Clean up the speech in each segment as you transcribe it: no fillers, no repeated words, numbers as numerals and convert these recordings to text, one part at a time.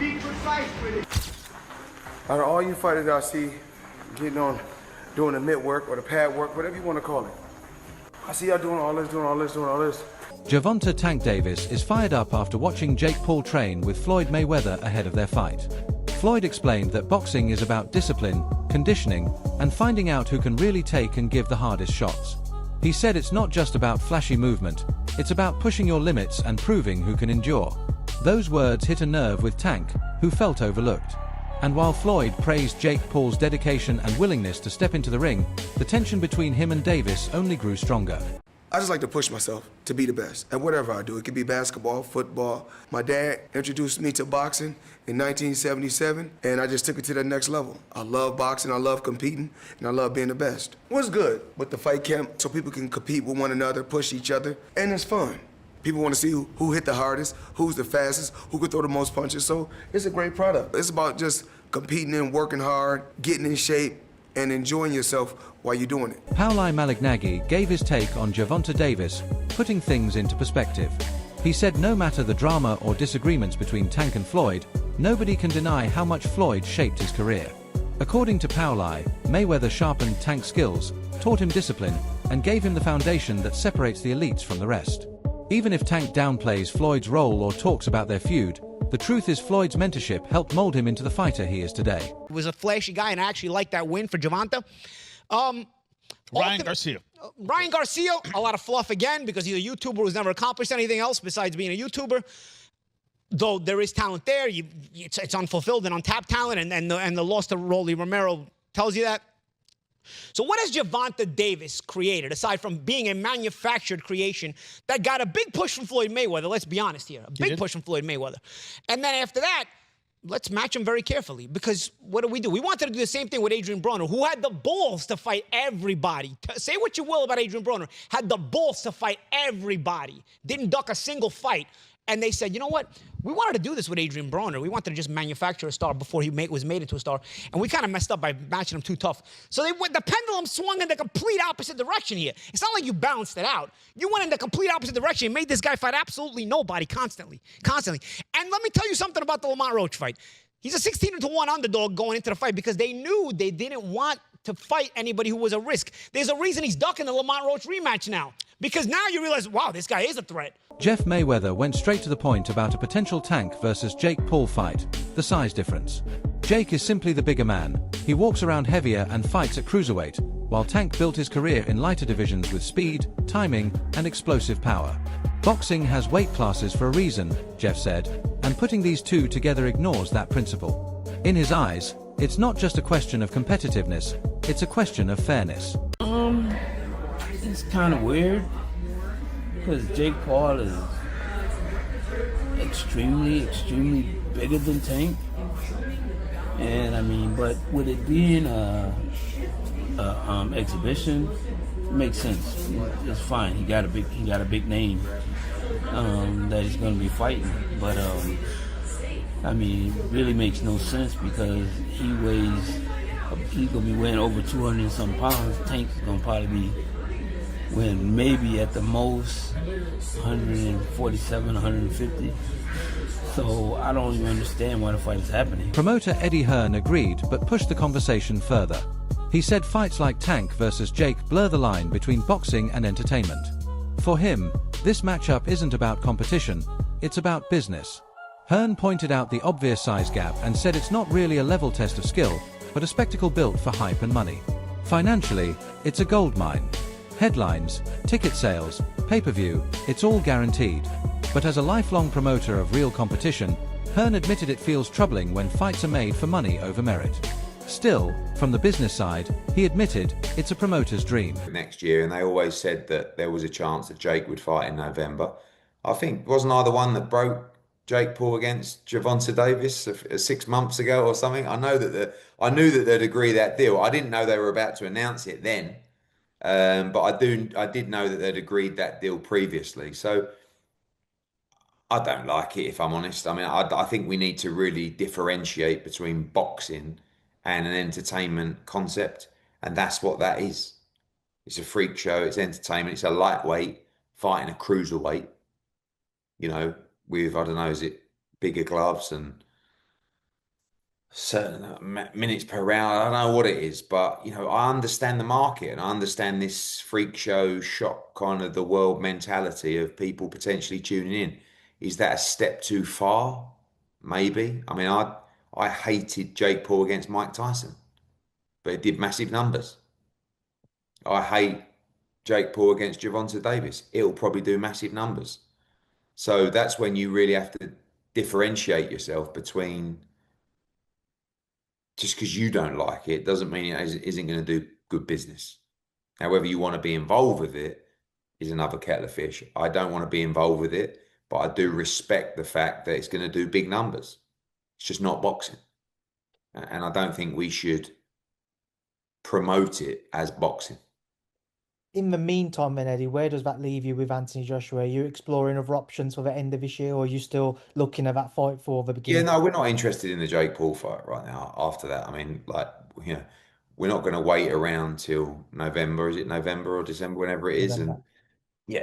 Be precise with it. Out of all you fighters I see getting on, doing the mitt work or the pad work, whatever you want to call it, I see y'all doing all this, doing all this, doing all this. Gervonta "Tank" Davis is fired up after watching Jake Paul train with Floyd Mayweather ahead of their fight. Floyd explained that boxing is about discipline, conditioning, and finding out who can really take and give the hardest shots. He said it's not just about flashy movement, it's about pushing your limits and proving who can endure. Those words hit a nerve with Tank, who felt overlooked. And while Floyd praised Jake Paul's dedication and willingness to step into the ring, the tension between him and Davis only grew stronger. I just like to push myself to be the best at whatever I do. It could be basketball, football. My dad introduced me to boxing in 1977, and I just took it to the next level. I love boxing, I love competing, and I love being the best. What's good with the fight camp so people can compete with one another, push each other, and it's fun. People want to see who hit the hardest, who's the fastest, who could throw the most punches, so it's a great product. It's about just competing and working hard, getting in shape, and enjoying yourself while you're doing it. Pauli Malignaggi gave his take on Gervonta Davis, putting things into perspective. He said no matter the drama or disagreements between Tank and Floyd, nobody can deny how much Floyd shaped his career. According to Pauli, Mayweather sharpened Tank's skills, taught him discipline, and gave him the foundation that separates the elites from the rest. Even if Tank downplays Floyd's role or talks about their feud, the truth is Floyd's mentorship helped mold him into the fighter he is today. He was a flashy guy, and I actually liked that win for Gervonta. Ryan Garcia. Ryan Garcia, a lot of fluff again because he's a YouTuber who's never accomplished anything else besides being a YouTuber. Though there is talent there, it's unfulfilled and untapped talent, and the loss to Rolly Romero tells you that. So what has Gervonta Davis created, aside from being a manufactured creation that got a big push from Floyd Mayweather? Let's be honest here. A big push from Floyd Mayweather. And then after that, let's match him very carefully, because what do? We wanted to do the same thing with Adrian Broner, who had the balls to fight everybody. Say what you will about Adrian Broner. Had the balls to fight everybody. Didn't duck a single fight. And they said, you know what? We wanted to do this with Adrian Broner. We wanted to just manufacture a star before he was made into a star. And we kind of messed up by matching him too tough. So the pendulum swung in the complete opposite direction here. It's not like you balanced it out. You went in the complete opposite direction and made this guy fight absolutely nobody constantly. And let me tell you something about the Lamont Roach fight. He's a 16-1 underdog going into the fight because they knew they didn't want to fight anybody who was a risk. There's a reason he's ducking the Lamont Roach rematch now. Because now you realize, wow, this guy is a threat. Jeff Mayweather went straight to the point about a potential Tank versus Jake Paul fight, the size difference. Jake is simply the bigger man. He walks around heavier and fights at cruiserweight, while Tank built his career in lighter divisions with speed, timing, and explosive power. Boxing has weight classes for a reason, Jeff said, and putting these two together ignores that principle. In his eyes, it's not just a question of competitiveness, it's a question of fairness. It's kind of weird because Jake Paul is extremely bigger than Tank, and I mean, but with it being a exhibition, it makes sense. It's fine. He got a big name that he's going to be fighting, but I mean, it really makes no sense because he's going to be weighing over 200 and some pounds. Tank's going to probably be weighing maybe at the most 147, 150. So I don't even understand why the fight is happening. Promoter Eddie Hearn agreed but pushed the conversation further. He said fights like Tank versus Jake blur the line between boxing and entertainment. For him, this matchup isn't about competition, it's about business. Hearn pointed out the obvious size gap and said it's not really a level test of skill, but a spectacle built for hype and money. Financially, it's a gold mine. Headlines, ticket sales, pay-per-view, it's all guaranteed. But as a lifelong promoter of real competition, Hearn admitted it feels troubling when fights are made for money over merit. Still, from the business side, he admitted it's a promoter's dream. Next year, and they always said that there was a chance that Jake would fight in November. I think, wasn't I the one that broke Jake Paul against Gervonta Davis 6 months ago or something? I knew that they'd agree that deal. I didn't know they were about to announce it then. But I did know that they'd agreed that deal previously. So I don't like it, if I'm honest. I mean, I think we need to really differentiate between boxing and an entertainment concept, and that's what that is. It's a freak show. It's entertainment. It's a lightweight fighting a cruiserweight. You know, with, I don't know, is it bigger gloves and certain minutes per round. I don't know what it is, but I understand the market and I understand this freak show shock kind of the world mentality of people potentially tuning in. Is that a step too far? Maybe. I mean, I hated Jake Paul against Mike Tyson, but it did massive numbers. I hate Jake Paul against Gervonta Davis. It'll probably do massive numbers. So that's when you really have to differentiate yourself between just because you don't like it doesn't mean it isn't going to do good business. Now, whether you want to be involved with it is another kettle of fish. I don't want to be involved with it, but I do respect the fact that it's going to do big numbers. It's just not boxing. And I don't think we should promote it as boxing. In the meantime, then, Eddie, where does that leave you with Anthony Joshua? Are you exploring other options for the end of this year, or are you still looking at that fight for the Yeah, beginning? no, we're not interested in the Jake Paul fight right now. After that, I mean, we're not going to wait around till November. Is it November or December, whenever it is, November.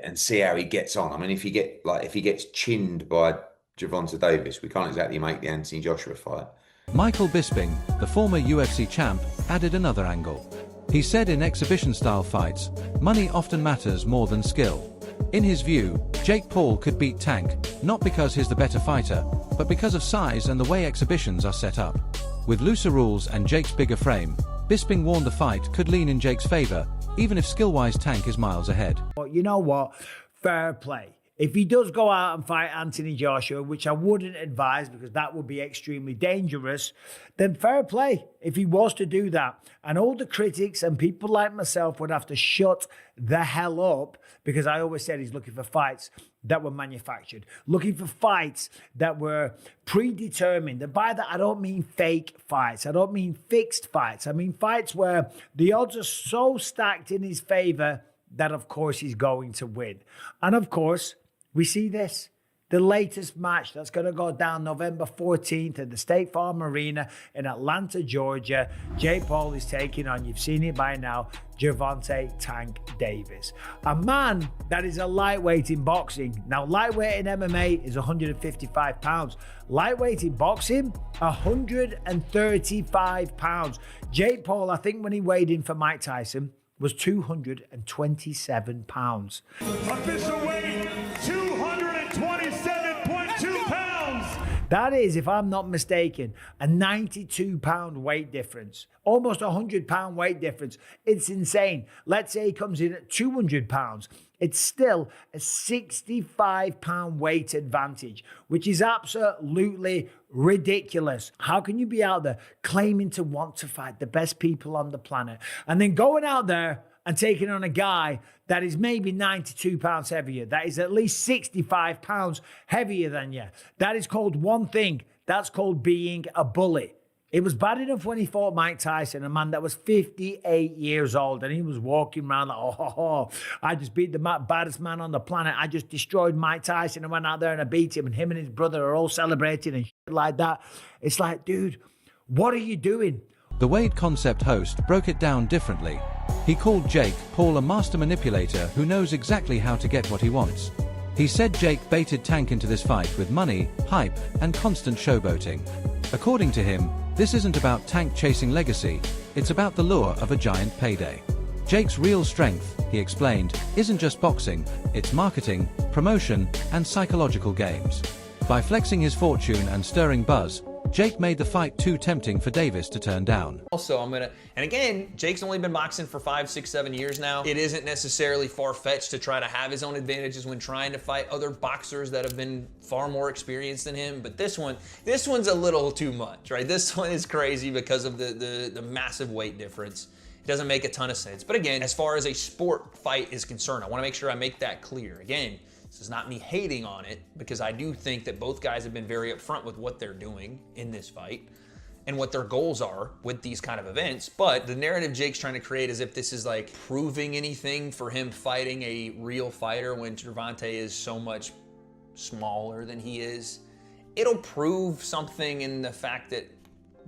and see how he gets on. I mean, if he gets chinned by Gervonta Davis, we can't exactly make the Anthony Joshua fight. Michael Bisping, the former UFC champ, added another angle. He said in exhibition-style fights, money often matters more than skill. In his view, Jake Paul could beat Tank, not because he's the better fighter, but because of size and the way exhibitions are set up. With looser rules and Jake's bigger frame, Bisping warned the fight could lean in Jake's favor, even if skill-wise Tank is miles ahead. But you know what? Fair play. If he does go out and fight Anthony Joshua, which I wouldn't advise because that would be extremely dangerous, then fair play if he was to do that. And all the critics and people like myself would have to shut the hell up, because I always said he's looking for fights that were manufactured, looking for fights that were predetermined. And by that, I don't mean fake fights. I don't mean fixed fights. I mean fights where the odds are so stacked in his favor that, of course, he's going to win. And, of course, we see this. The latest match that's going to go down November 14th at the State Farm Arena in Atlanta, Georgia. Jake Paul is taking on, you've seen it by now, Gervonta Tank Davis. A man that is a lightweight in boxing. Now, lightweight in MMA is 155 pounds. Lightweight in boxing, 135 pounds. Jake Paul, I think when he weighed in for Mike Tyson, was 227 pounds. Official weight, 227.2 pounds. That is, if I'm not mistaken, a 92-pound weight difference. Almost a 100-pound weight difference. It's insane. Let's say he comes in at 200 pounds. It's still a 65-pound weight advantage, which is absolutely ridiculous. How can you be out there claiming to want to fight the best people on the planet and then going out there and taking on a guy that is maybe 92 pounds heavier, that is at least 65 pounds heavier than you? That is called one thing. That's called being a bully. It was bad enough when he fought Mike Tyson, a man that was 58 years old, and he was walking around like, oh, I just beat the baddest man on the planet. I just destroyed Mike Tyson and went out there and I beat him, and him and his brother are all celebrating and shit like that. It's like, dude, what are you doing? The Wade Concept host broke it down differently. He called Jake Paul a master manipulator who knows exactly how to get what he wants. He said Jake baited Tank into this fight with money, hype, and constant showboating. According to him, this isn't about Tank chasing legacy, it's about the lure of a giant payday. Jake's real strength, he explained, isn't just boxing, it's marketing, promotion, and psychological games. By flexing his fortune and stirring buzz, Jake made the fight too tempting for Davis to turn down. Also, and again, Jake's only been boxing for 5, 6, 7 years now. It isn't necessarily far-fetched to try to have his own advantages when trying to fight other boxers that have been far more experienced than him. But this one's a little too much, right? This one is crazy because of the massive weight difference. It doesn't make a ton of sense. But again, as far as a sport fight is concerned, I want to make sure I make that clear. Again, this is not me hating on it, because I do think that both guys have been very upfront with what they're doing in this fight and what their goals are with these kind of events. But the narrative Jake's trying to create as if this is like proving anything for him fighting a real fighter when Gervonta is so much smaller than he is. It'll prove something in the fact that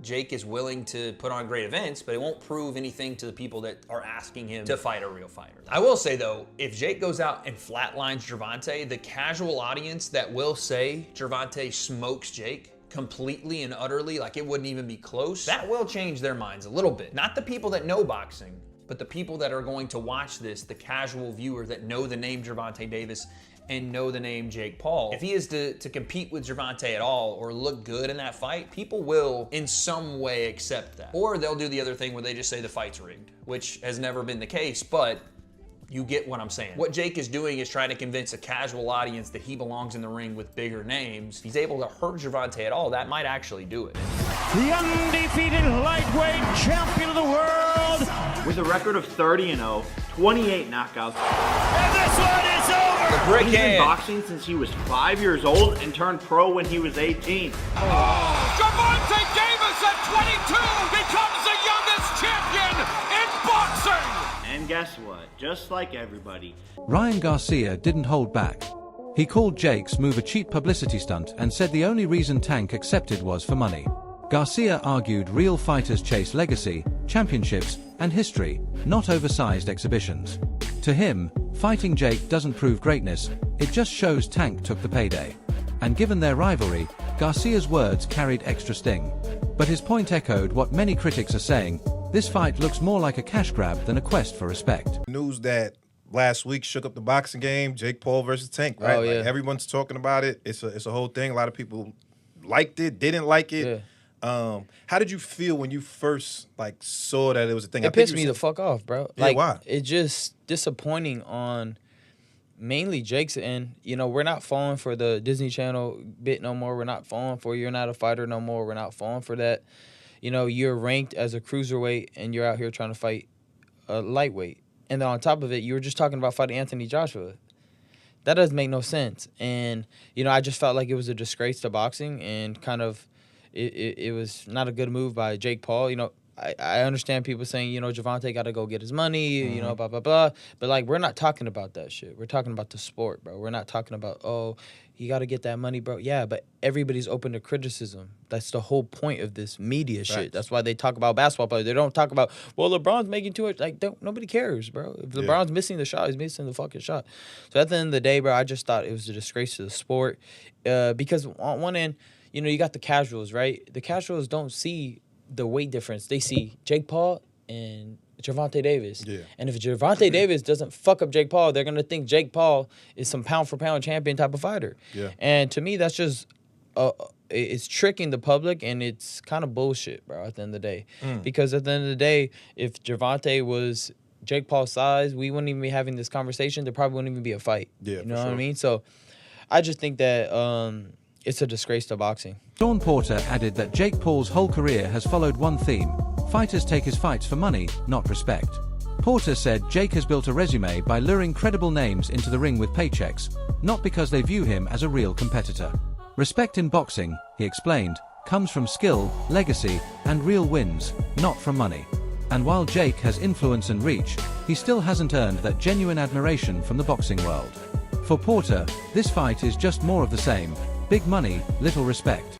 Jake is willing to put on great events, but it won't prove anything to the people that are asking him to fight a real fighter. I will say though, if Jake goes out and flatlines Gervonta, the casual audience that will say Gervonta smokes Jake completely and utterly, like it wouldn't even be close, that will change their minds a little bit. Not the people that know boxing, but the people that are going to watch this, the casual viewer that know the name Gervonta Davis and know the name Jake Paul. If he is to compete with Gervonta at all or look good in that fight, people will in some way accept that. Or they'll do the other thing where they just say the fight's rigged, which has never been the case, but you get what I'm saying. What Jake is doing is trying to convince a casual audience that he belongs in the ring with bigger names. If he's able to hurt Gervonta at all, that might actually do it. The undefeated lightweight champion of the world. With a record of 30-0, 28 knockouts. And this one is over. The brick He's been hand. boxing since he was 5 years old and turned pro when he was 18. Gervonta Davis at 22 becomes the youngest champion in boxing. And guess what? Just like everybody, Ryan Garcia didn't hold back. He called Jake's move a cheap publicity stunt and said the only reason Tank accepted was for money. Garcia argued real fighters chase legacy, championships, and history, not oversized exhibitions. To him, fighting Jake doesn't prove greatness, it just shows Tank took the payday. And given their rivalry, Garcia's words carried extra sting. But his point echoed what many critics are saying: this fight looks more like a cash grab than a quest for respect. News that last week shook up the boxing game, Jake Paul versus Tank, right? Oh, yeah. Like everyone's talking about it. It's a whole thing. A lot of people liked it, didn't like it. Yeah. How did you feel when you first saw that it was a thing? It pissed me the fuck off, bro. Yeah, why? It's just disappointing on mainly Jake's end. You know, we're not falling for the Disney Channel bit no more. We're not falling for you're not a fighter no more. We're not falling for that. You know, you're ranked as a cruiserweight and you're out here trying to fight a lightweight. And then on top of it, you were just talking about fighting Anthony Joshua. That doesn't make no sense. And, you know, I just felt like it was a disgrace to boxing and kind of it was not a good move by Jake Paul. You know, I understand people saying, you know, Gervonta got to go get his money, you know, blah, blah, blah. But, like, we're not talking about that shit. We're talking about the sport, bro. We're not talking about, oh, you got to get that money, bro. Yeah, but everybody's open to criticism. That's the whole point of this media shit. That's why they talk about basketball players. They don't talk about, well, LeBron's making too much. Like, nobody cares, bro. If LeBron's missing the shot, he's missing the fucking shot. So at the end of the day, bro, I just thought it was a disgrace to the sport. Because on one end, you know, you got the casuals, right? The casuals don't see the weight difference. They see Jake Paul and Gervonta Davis. Yeah. And if Gervonta Davis doesn't fuck up Jake Paul, they're going to think Jake Paul is some pound-for-pound champion type of fighter. Yeah. And to me, that's just it's tricking the public, and it's kind of bullshit, bro, at the end of the day. Because at the end of the day, if Gervonta was Jake Paul's size, we wouldn't even be having this conversation. There probably wouldn't even be a fight. Yeah, you know what I mean? So I just think that it's a disgrace to boxing. Sean Porter added that Jake Paul's whole career has followed one theme: fighters take his fights for money, not respect. Porter said Jake has built a resume by luring credible names into the ring with paychecks, not because they view him as a real competitor. Respect in boxing, he explained, comes from skill, legacy, and real wins, not from money. And while Jake has influence and reach, he still hasn't earned that genuine admiration from the boxing world. For Porter, this fight is just more of the same: big money, little respect.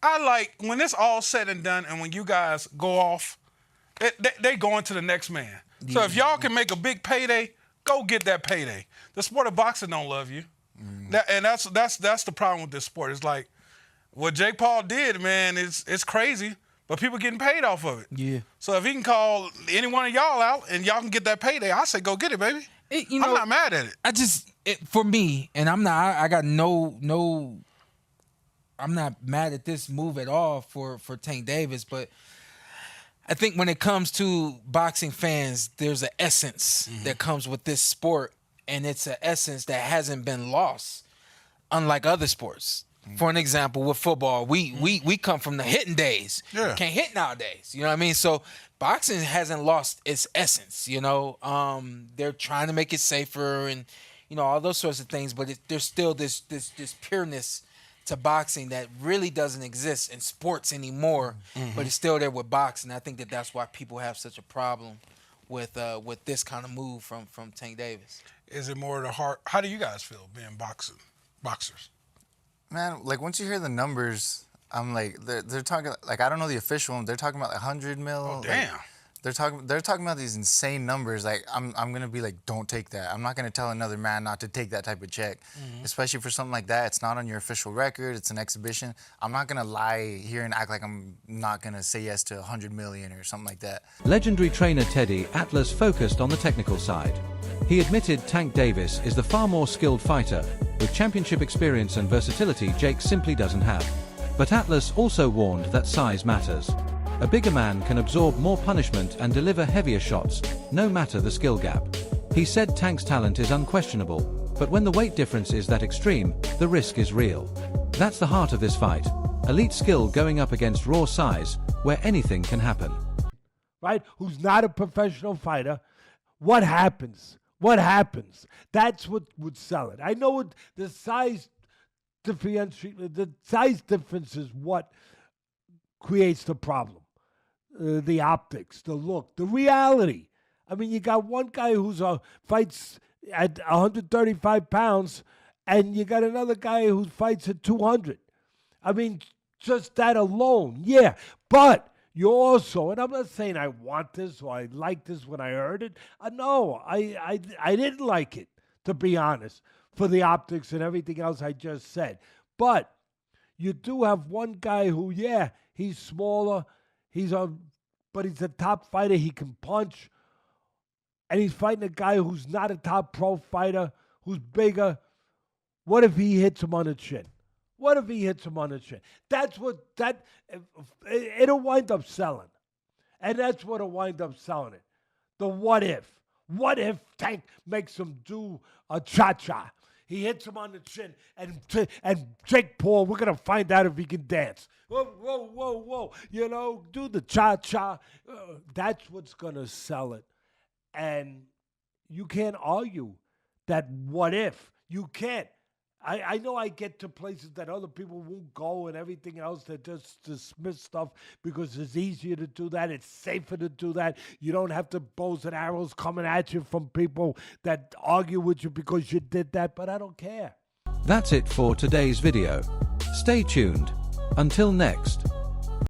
I like when it's all said and done, and when you guys go off, they go into the next man. Yeah. So if y'all can make a big payday, go get that payday. The sport of boxing don't love you, and that's the problem with this sport. It's like what Jake Paul did, man. It's crazy, but people getting paid off of it. Yeah. So if he can call any one of y'all out and y'all can get that payday, I say go get it, baby. I'm not mad at it. For me, and I'm not. I got no. I'm not mad at this move at all for Tank Davis, but I think when it comes to boxing fans, there's an essence that comes with this sport, and it's an essence that hasn't been lost, unlike other sports. For an example, with football, we come from the hitting days. Yeah. Can't hit nowadays. You know what I mean? So boxing hasn't lost its essence. You know, they're trying to make it safer and all those sorts of things, but there's still this pureness to boxing that really doesn't exist in sports anymore, but it's still there with boxing. I think that's why people have such a problem with this kind of move from Tank Davis. Is it more the heart? How do you guys feel being boxers? Man, like once you hear the numbers, I'm like they're talking like I don't know the official one. They're talking about like 100 mil. Oh damn! They're talking about these insane numbers. Like I'm gonna be like, don't take that. I'm not gonna tell another man not to take that type of check, especially for something like that. It's not on your official record. It's an exhibition. I'm not gonna lie here and act like I'm not gonna say yes to 100 million or something like that. Legendary trainer Teddy Atlas focused on the technical side. He admitted Tank Davis is the far more skilled fighter, with championship experience and versatility Jake simply doesn't have. But Atlas also warned that size matters. A bigger man can absorb more punishment and deliver heavier shots, no matter the skill gap. He said Tank's talent is unquestionable, but when the weight difference is that extreme, the risk is real. That's the heart of this fight. Elite skill going up against raw size, where anything can happen. Right? Who's not a professional fighter. What happens? What happens? That's what would sell it. I know the size difference is what creates the problem. The optics, the look, the reality. I mean, you got one guy who's fights at 135 pounds, and you got another guy who fights at 200. I mean, just that alone, yeah. But you also, and I'm not saying I want this or I like this when I heard it. No, I didn't like it, to be honest, for the optics and everything else I just said. But you do have one guy who, yeah, he's smaller. But he's a top fighter. He can punch. And he's fighting a guy who's not a top pro fighter, who's bigger. What if he hits him on the chin? What if he hits him on the chin? It'll wind up selling. And that's what'll wind up selling it. The what if. What if Tank makes him do a cha-cha? He hits him on the chin, and Jake Paul, we're going to find out if he can dance. Whoa, whoa, whoa, whoa. You know, do the cha-cha. That's what's going to sell it. And you can't argue that what if. You can't. I know I get to places that other people won't go and everything else. They just dismiss stuff because it's easier to do that. It's safer to do that. You don't have the bows and arrows coming at you from people that argue with you because you did that, but I don't care. That's it for today's video. Stay tuned. Until next.